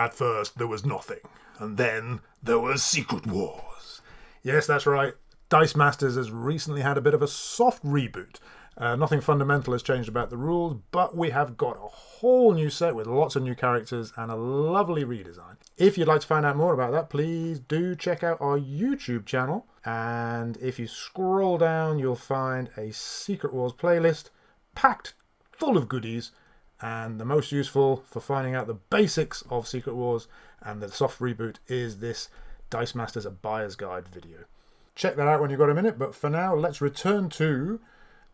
At first there was nothing, and then there was Secret Wars. Yes, that's right. Dice Masters has recently had a bit of a soft reboot. Nothing fundamental has changed about the rules, but we have got a whole new set with lots of new characters and a lovely redesign. If you'd like to find out more about that, please do check out our YouTube channel. And if you scroll down, you'll find a Secret Wars playlist packed full of goodies, and the most useful for finding out the basics of Secret Wars and the soft reboot is this Dice Masters A Buyer's Guide video. Check that out when you've got a minute, but for now, let's return to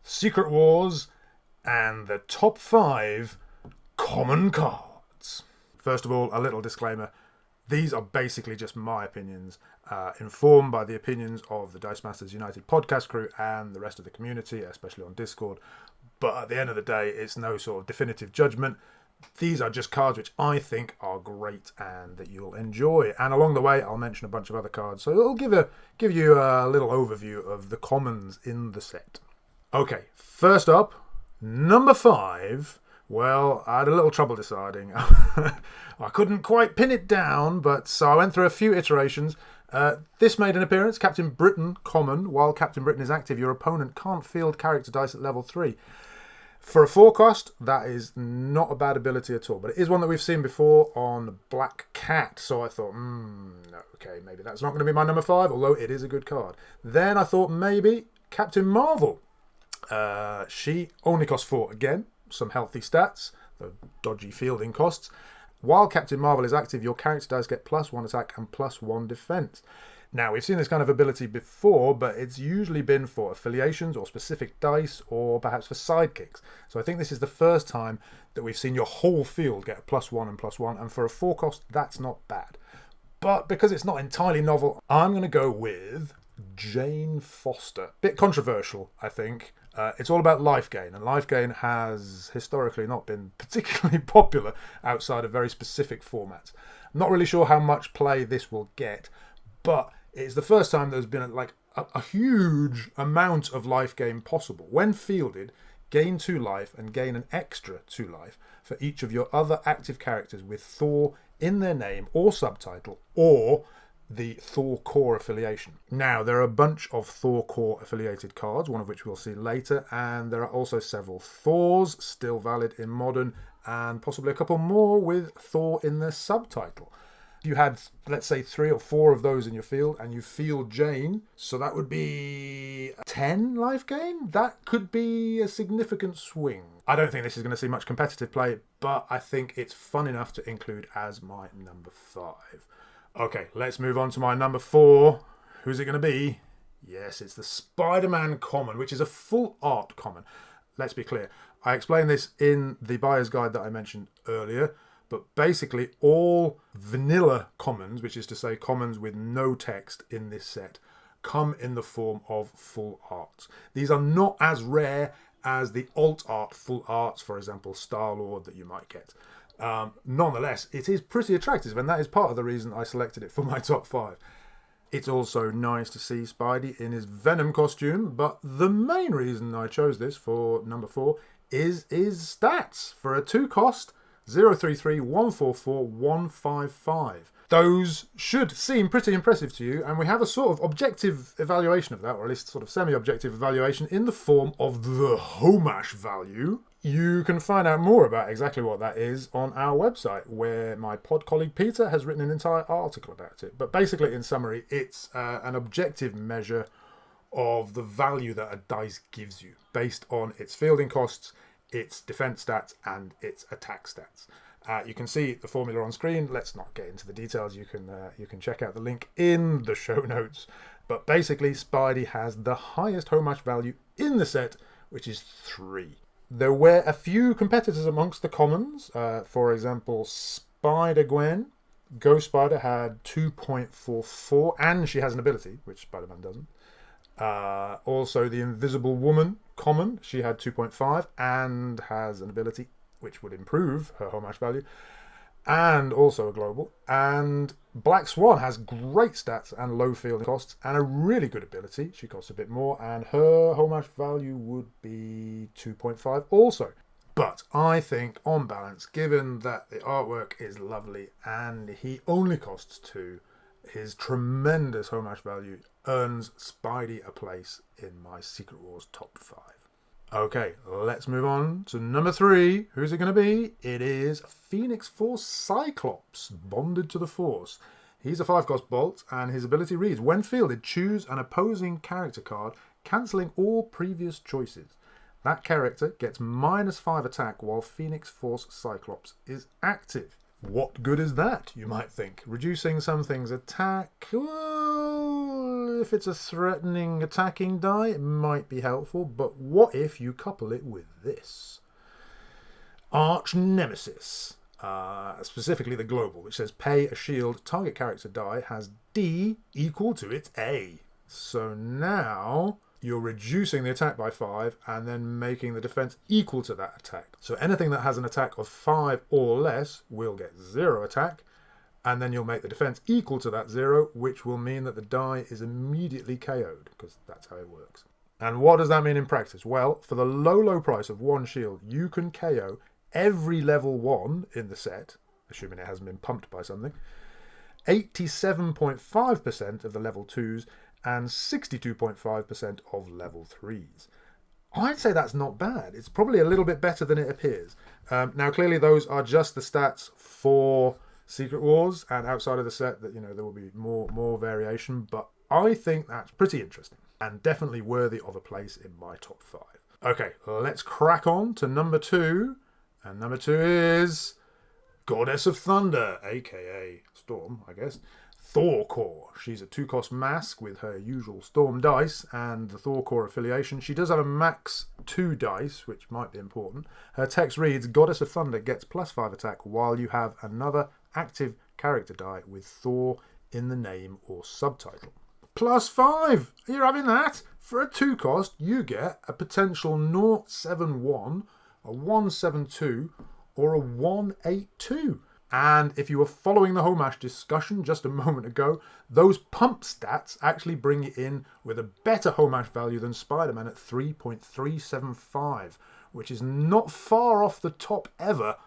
Secret Wars and the top 5 common cards. First of all, a little disclaimer. These are basically just my opinions, informed by the opinions of the Dice Masters United podcast crew and the rest of the community, especially on Discord. But at the end of the day, it's no sort of definitive judgment. These are just cards which I think are great and that you'll enjoy. And along the way, I'll mention a bunch of other cards. So it'll give you a little overview of the commons in the set. Okay, first up, number 5. Well, I had a little trouble deciding. I couldn't quite pin it down, but so I went through a few iterations. This made an appearance, Captain Britain, common. While Captain Britain is active, your opponent can't field character dice at level 3. For a 4 cost, that is not a bad ability at all. But it is one that we've seen before on Black Cat. So I thought, no, okay, maybe that's not going to be my number 5, although it is a good card. Then I thought maybe Captain Marvel. She only costs 4 again. Some healthy stats, the dodgy fielding costs. While Captain Marvel is active, your character dice get +1 attack and +1 defense. Now, we've seen this kind of ability before, but it's usually been for affiliations or specific dice or perhaps for sidekicks. So I think this is the first time that we've seen your whole field get a +1 and +1, and for a 4 cost, that's not bad. But because it's not entirely novel, I'm going to go with Jane Foster. Bit controversial, I think. It's all about life gain, and life gain has historically not been particularly popular outside of very specific formats. I'm not really sure how much play this will get, but it's the first time there's been a huge amount of life gain possible. When fielded, gain 2 life and gain an extra 2 life for each of your other active characters with Thor in their name or subtitle, or the Thor core affiliation. Now, there are a bunch of Thor core affiliated cards, one of which we'll see later, and there are also several Thors still valid in Modern, and possibly a couple more with Thor in their subtitle. You had, let's say, 3 or 4 of those in your field, and you field Jane, so that would be 10 life gain? That could be a significant swing. I don't think this is going to see much competitive play, but I think it's fun enough to include as my number 5. Okay, let's move on to my number 4. Who's it going to be? Yes, it's the SpiderMan common, which is a full art common. Let's be clear. I explained this in the buyer's guide that I mentioned earlier, but basically all vanilla commons, which is to say commons with no text in this set, come in the form of full arts. These are not as rare as the alt art full arts, for example, Star-Lord that you might get. Nonetheless, it is pretty attractive, and that is part of the reason I selected it for my top 5. It's also nice to see Spidey in his Venom costume, but the main reason I chose this for number 4 is his stats. For a 2 cost, 033, 144, 155. Those should seem pretty impressive to you, and we have a sort of objective evaluation of that, or at least sort of semi-objective evaluation in the form of the Homash value. You can find out more about exactly what that is on our website, where my pod colleague Peter has written an entire article about it. But basically, in summary, it's an objective measure of the value that a dice gives you based on its fielding costs, its defense stats, and its attack stats. You can see the formula on screen. Let's not get into the details. You can check out the link in the show notes. But basically, Spidey has the highest Homash value in the set, which is 3. There were a few competitors amongst the commons. For example, Spider-Gwen. Ghost Spider had 2.44, and she has an ability, which Spider-Man doesn't. Also, the Invisible Woman common. She had 2.5 and has an ability which would improve her Homash value, and also a global. And Black Swan has great stats and low fielding costs and a really good ability. She costs a bit more, and her Homash value would be 2.5 also. But I think, on balance, given that the artwork is lovely and he only costs 2, his tremendous homage value earns Spidey a place in my Secret Wars top 5. Okay, let's move on to number 3. Who's it going to be? It is Phoenix Force Cyclops, bonded to the Force. He's a 5-cost bolt, and his ability reads, when fielded, choose an opposing character card, cancelling all previous choices. That character gets -5 attack while Phoenix Force Cyclops is active. What good is that, you might think? Reducing something's attack? Well, if it's a threatening attacking die, it might be helpful, but what if you couple it with this? Arch Nemesis. Specifically the global, which says pay a shield, target character die has D equal to its A. So now you're reducing the attack by 5 and then making the defense equal to that attack. So anything that has an attack of 5 or less will get 0 attack, and then you'll make the defense equal to that 0, which will mean that the die is immediately KO'd, because that's how it works. And what does that mean in practice? Well, for the low price of 1 shield, you can KO every level 1 in the set, assuming it hasn't been pumped by something, 87.5% of the level 2s, and 62.5% of level 3s. I'd say that's not bad. It's probably a little bit better than it appears. Now, clearly, those are just the stats for Secret Wars, and outside of the set, that there will be more variation. But I think that's pretty interesting and definitely worthy of a place in my top 5. Okay, let's crack on to number 2, and number 2 is Goddess of Thunder, aka Storm, I guess. Thor Core. She's a 2-cost mask with her usual Storm dice and the Thor Core affiliation. She does have a max 2 dice, which might be important. Her text reads, Goddess of Thunder gets +5 attack while you have another active character die with Thor in the name or subtitle. +5! You're having that? For a 2-cost, you get a potential 071, a 172, or a 182. And if you were following the Homash discussion just a moment ago, those pump stats actually bring it in with a better Homash value than SpiderMan at 3.375, which is not far off the top ever,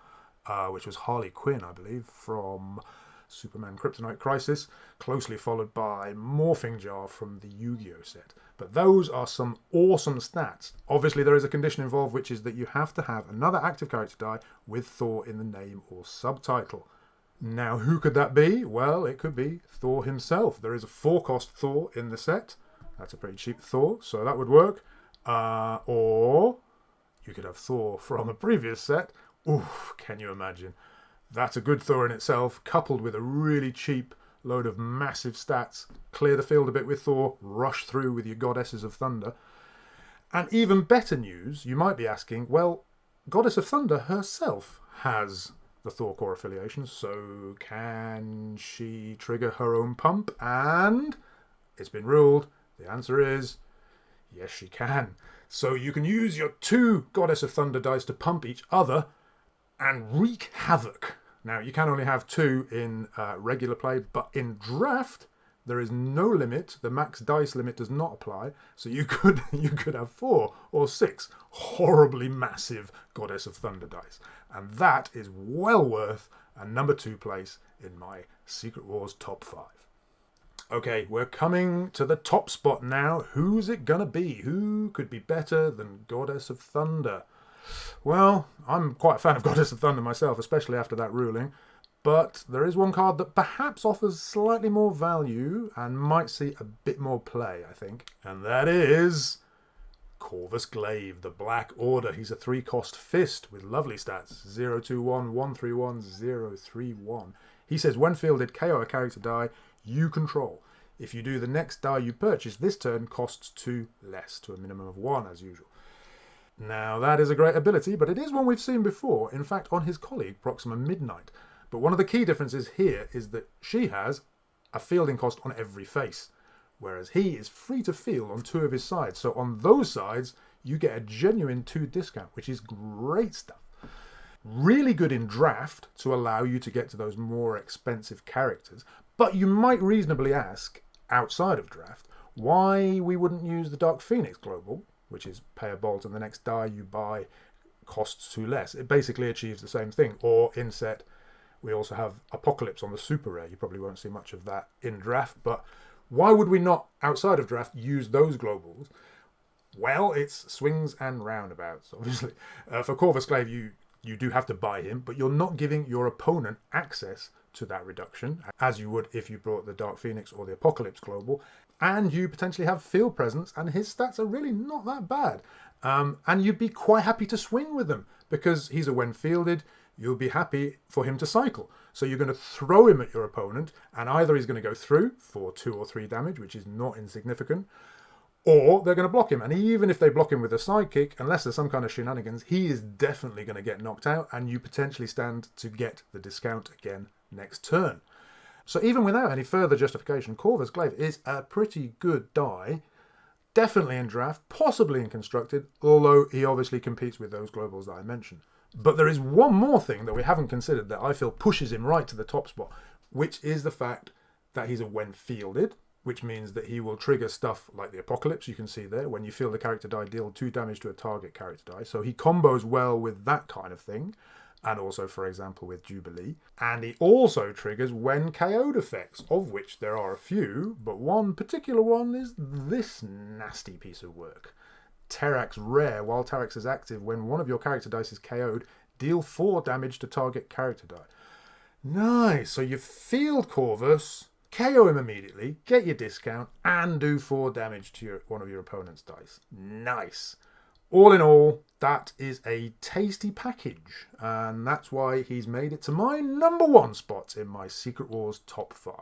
which was Harley Quinn, I believe, from Superman Kryptonite Crisis, closely followed by Morphing Jar from the Yu-Gi-Oh set. But those are some awesome stats. Obviously, there is a condition involved, which is that you have to have another active character die with Thor in the name or subtitle. Now, who could that be? Well, it could be Thor himself. There is a 4-cost Thor in the set. That's a pretty cheap Thor, so that would work. Or you could have Thor from a previous set. Oof, can you imagine? That's a good Thor in itself, coupled with a really cheap load of massive stats. Clear the field a bit with Thor, rush through with your Goddesses of Thunder. And even better news, you might be asking, well, Goddess of Thunder herself has the Thor Core affiliation, so can she trigger her own pump? And it's been ruled, the answer is yes, she can. So you can use your 2 Goddess of Thunder dice to pump each other and wreak havoc. Now, you can only have 2 in regular play, but in draft, there is no limit. The max dice limit does not apply, so you could have 4 or 6 horribly massive Goddess of Thunder dice. And that is well worth a number 2 place in my Secret Wars top 5. Okay, we're coming to the top spot now. Who's it gonna be? Who could be better than Goddess of Thunder? Well, I'm quite a fan of Goddess of Thunder myself, especially after that ruling. But there is one card that perhaps offers slightly more value and might see a bit more play, I think. And that is Corvus Glaive, the Black Order. He's a 3-cost fist with lovely stats. 021, 131, 031. He says, when fielded, KO a character die you control. If you do, the next die you purchase this turn costs 2 less, to a minimum of 1 as usual. Now, that is a great ability, but it is one we've seen before, in fact, on his colleague, Proxima Midnight. But one of the key differences here is that she has a fielding cost on every face, whereas he is free to field on 2 of his sides. So on those sides, you get a genuine 2 discount, which is great stuff. Really good in draft to allow you to get to those more expensive characters. But you might reasonably ask, outside of draft, why we wouldn't use the Dark Phoenix Global, which is pay a bolt and the next die you buy costs 2 less. It basically achieves the same thing. Or in set, we also have Apocalypse on the super rare. You probably won't see much of that in draft, but why would we not, outside of draft, use those globals? Well, it's swings and roundabouts, obviously. For Corvus Glaive, you do have to buy him, but you're not giving your opponent access to that reduction, as you would if you brought the Dark Phoenix or the Apocalypse global, and you potentially have field presence, and his stats are really not that bad. And you'd be quite happy to swing with them, because he's a when fielded, you'll be happy for him to cycle. So you're going to throw him at your opponent, and either he's going to go through for 2 or 3 damage, which is not insignificant, or they're going to block him. And even if they block him with a sidekick, unless there's some kind of shenanigans, he is definitely going to get knocked out, and you potentially stand to get the discount again next turn. So even without any further justification, Corvus Glaive is a pretty good die. Definitely in draft, possibly in constructed, although he obviously competes with those globals that I mentioned. But there is one more thing that we haven't considered that I feel pushes him right to the top spot, which is the fact that he's a when fielded, which means that he will trigger stuff like the Apocalypse, you can see there. When you field the character die, deal 2 damage to a target character die. So he combos well with that kind of thing. And also, for example, with Jubilee. And he also triggers when KO'd effects, of which there are a few, but one particular one is this nasty piece of work. Terax Rare. While Terax is active, when one of your character dice is KO'd, deal 4 damage to target character die. Nice. So you field Corvus, KO him immediately, get your discount, and do 4 damage to one of your opponent's dice. Nice. All in all, that is a tasty package, and that's why he's made it to my number 1 spot in my Secret Wars top 5.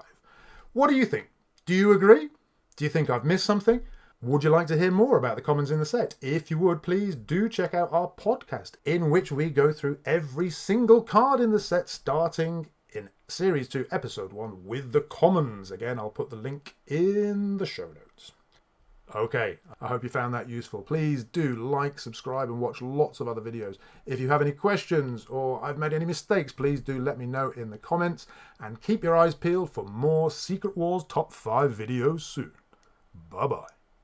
What do you think? Do you agree? Do you think I've missed something? Would you like to hear more about the commons in the set? If you would, please do check out our podcast, in which we go through every single card in the set, starting in Series 2, Episode 1, with the commons. Again, I'll put the link in the show notes. Okay, I hope you found that useful. Please do like, subscribe, and watch lots of other videos. If you have any questions or I've made any mistakes, please do let me know in the comments, and keep your eyes peeled for more Secret Wars Top 5 videos soon. Bye-bye.